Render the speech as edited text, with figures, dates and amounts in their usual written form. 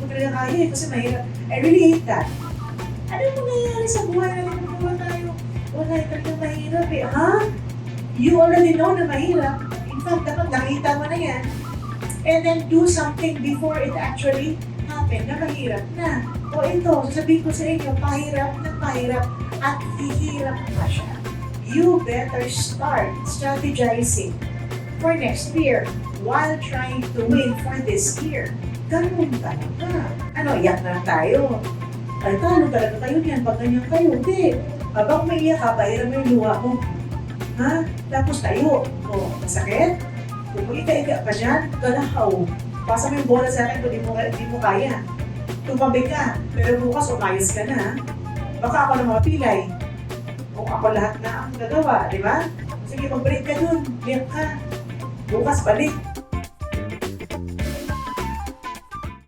talaga kaya eh, kasi mahirap. I really hate that. Ano mo nangyayari sa buhay natin kung wala tayo? Wala, talaga mahirap eh. Ha? You already know na mahirap. In fact, dapat nakita mo na yan. And then do something before it actually happen na mahirap na. O ito, sasabihin ko sa inyo, pahirap na pahirap at hihirap pa siya. You better start strategizing for next year while trying to win for this year. Ganun talaga. Ano, iyak na lang tayo. Ay, talo talaga kayo niyan pag ganyan kayo. Hindi. Habang may iyak ka, bayaran mo yung luha mo. Ha? Tapos tayo. O, masakit? Kung mag-ika-ika pa dyan, galahaw. Pasa mo yung bola sa akin kung di mo kaya. Tumabi ka, pero bukas umayos ka na. Baka ako na mapilay. Kung ako lahat na ang gagawa, di ba? Sige, mag-break ka dun. Iyak ka. Bukas balik.